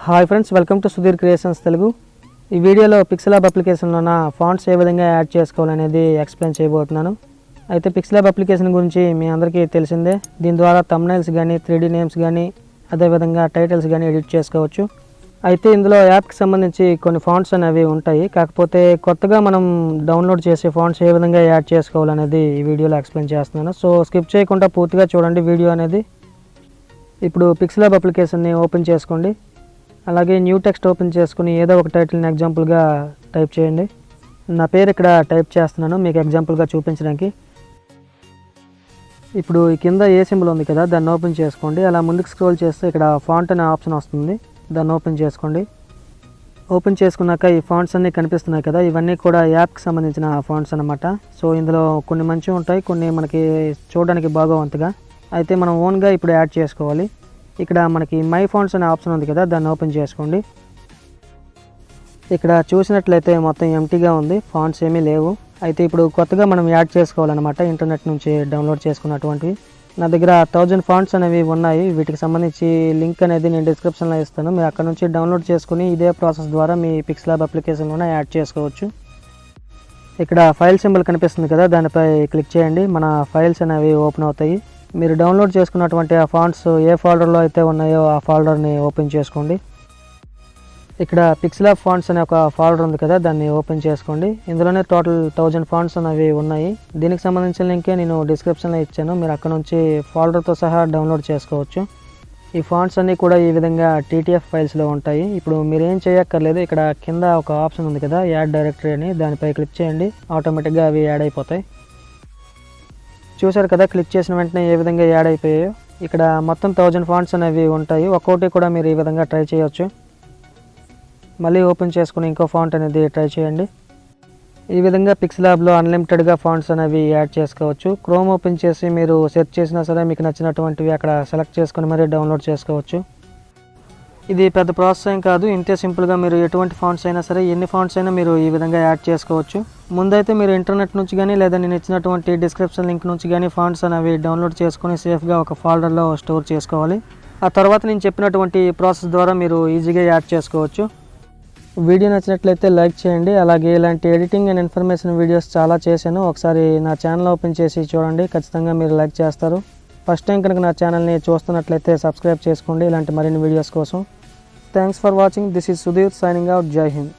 Hi friends, welcome to Sudheer creations Telugu. ఈ వీడియోలో PixelLab అప్లికేషన్లో ఉన్న ఫాంట్స్ ఏ విధంగా యాడ్ చేసుకోవాలనేది ఎక్స్ప్లెయిన్ చేయబోతున్నాను. అయితే PixelLab అప్లికేషన్ గురించి మీ అందరికీ తెలిసిందే. దీని ద్వారా థంబ్నైల్స్ కానీ 3D నేమ్స్ కానీ అదేవిధంగా టైటిల్స్ కానీ ఎడిట్ చేసుకోవచ్చు. అయితే ఇందులో యాప్కి సంబంధించి కొన్ని ఫాంట్స్ అనేవి ఉంటాయి. కాకపోతే కొత్తగా మనం డౌన్లోడ్ చేసే ఫాంట్స్ ఏ విధంగా యాడ్ చేసుకోవాలనేది ఈ వీడియోలో ఎక్స్ప్లెయిన్ చేస్తున్నాను. సో స్కిప్ చేయకుండా పూర్తిగా చూడండి వీడియో అనేది. ఇప్పుడు PixelLab అప్లికేషన్ని ఓపెన్ చేసుకోండి. అలాగే న్యూ టెక్స్ట్ ఓపెన్ చేసుకుని ఏదో ఒక టైటిల్ని ఎగ్జాంపుల్గా టైప్ చేయండి. నా పేరు ఇక్కడ టైప్ చేస్తున్నాను మీకు ఎగ్జాంపుల్గా చూపించడానికి. ఇప్పుడు ఈ కింద ఏ సింబల్ ఉంది కదా, దాన్ని ఓపెన్ చేసుకోండి. అలా ముందుకు స్క్రోల్ చేస్తే ఇక్కడ ఫాంట్ అనే ఆప్షన్ వస్తుంది, దాన్ని ఓపెన్ చేసుకోండి. ఓపెన్ చేసుకున్నాక ఈ ఫాంట్స్ అన్నీ కనిపిస్తున్నాయి కదా, ఇవన్నీ కూడా యాప్కి సంబంధించిన ఫాంట్స్ అన్నమాట. సో ఇందులో కొన్ని మంచిగా ఉంటాయి, కొన్ని మనకి చూడడానికి బాగోవంతగా. అయితే మనం ఓన్గా ఇప్పుడు యాడ్ చేసుకోవాలి. ఇక్కడ మనకి మై ఫాంట్స్ అనే ఆప్షన్ ఉంది కదా, దాన్ని ఓపెన్ చేసుకోండి. ఇక్కడ చూసినట్లయితే మొత్తం ఎంటీగా ఉంది, ఫాంట్స్ ఏమీ లేవు. అయితే ఇప్పుడు కొత్తగా మనం యాడ్ చేసుకోవాలన్నమాట, ఇంటర్నెట్ నుంచి డౌన్లోడ్ చేసుకున్నటువంటివి. నా దగ్గర 1000 ఫాంట్స్ అనేవి ఉన్నాయి. వీటికి సంబంధించి లింక్ అనేది నేను డిస్క్రిప్షన్లో ఇస్తాను. మీరు అక్కడ నుంచి డౌన్లోడ్ చేసుకుని ఇదే ప్రాసెస్ ద్వారా మీ PixelLab అప్లికేషన్లోనే యాడ్ చేసుకోవచ్చు. ఇక్కడ ఫైల్ సింబల్ కనిపిస్తుంది కదా, దానిపై క్లిక్ చేయండి. మన ఫైల్స్ అనేవి ఓపెన్ అవుతాయి. మీరు డౌన్లోడ్ చేసుకున్నటువంటి ఆ ఫాంట్స్ ఏ ఫోల్డర్లో అయితే ఉన్నాయో ఆ ఫోల్డర్ని ఓపెన్ చేసుకోండి. ఇక్కడ PixelLab ఫాంట్స్ అనే ఒక ఫోల్డర్ ఉంది కదా, దాన్ని ఓపెన్ చేసుకోండి. ఇందులోనే టోటల్ 1000 ఫాంట్స్ అనేవి ఉన్నాయి. దీనికి సంబంధించిన లింకే నేను డిస్క్రిప్షన్లో ఇచ్చాను, మీరు అక్కడ నుంచి ఫోల్డర్తో సహా డౌన్లోడ్ చేసుకోవచ్చు. ఈ ఫాంట్స్ అన్నీ కూడా ఈ విధంగా TTF ఫైల్స్లో ఉంటాయి. ఇప్పుడు మీరు ఏం చేయక్కర్లేదు, ఇక్కడ కింద ఒక ఆప్షన్ ఉంది కదా, యాడ్ డైరెక్టరీ అని, దానిపై క్లిక్ చేయండి. ఆటోమేటిక్గా అవి యాడ్ అయిపోతాయి. చూసారు కదా, క్లిక్ చేసిన వెంటనే ఏ విధంగా యాడ్ అయిపోయాయో. ఇక్కడ మొత్తం 1000 ఫాంట్స్ అనేవి ఉంటాయి. ఒక్కోటి కూడా మీరు ఈ విధంగా ట్రై చేయొచ్చు. మళ్ళీ ఓపెన్ చేసుకుని ఇంకో ఫాంట్ అనేది ట్రై చేయండి. ఈ విధంగా PixelLabలో అన్లిమిటెడ్గా ఫాంట్స్ అనేవి యాడ్ చేసుకోవచ్చు. క్రోమ్ ఓపెన్ చేసి మీరు సెర్చ్ చేసినా సరే మీకు నచ్చినటువంటివి అక్కడ సెలెక్ట్ చేసుకుని మరీ డౌన్లోడ్ చేసుకోవచ్చు. ఇది పెద్ద ప్రాసెస్ ఏం కాదు, ఇంతే సింపుల్గా మీరు ఎటువంటి ఫాంట్స్ అయినా సరే, ఎన్ని ఫాంట్స్ అయినా మీరు ఈ విధంగా యాడ్ చేసుకోవచ్చు. ముందైతే మీరు ఇంటర్నెట్ నుంచి కానీ లేదా నేను ఇచ్చినటువంటి డిస్క్రిప్షన్ లింక్ నుంచి కానీ ఫాంట్స్ అనేవి డౌన్లోడ్ చేసుకుని సేఫ్గా ఒక ఫోల్డర్లో స్టోర్ చేసుకోవాలి. ఆ తర్వాత నేను చెప్పినటువంటి ప్రాసెస్ ద్వారా మీరు ఈజీగా యాడ్ చేసుకోవచ్చు. వీడియో నచ్చినట్లయితే లైక్ చేయండి. అలాగే ఇలాంటి ఎడిటింగ్ అండ్ ఇన్ఫర్మేషన్ వీడియోస్ చాలా చేశాను, ఒకసారి నా ఛానల్ ఓపెన్ చేసి చూడండి, ఖచ్చితంగా మీరు లైక్ చేస్తారు. ఫస్ట్ టైం కనుక నా ఛానల్ని చూస్తున్నట్లయితే సబ్స్క్రైబ్ చేసుకోండి ఇలాంటి మరిన్ని వీడియోస్ కోసం. Thanks for watching. This is Sudheer signing out. జై హింద్.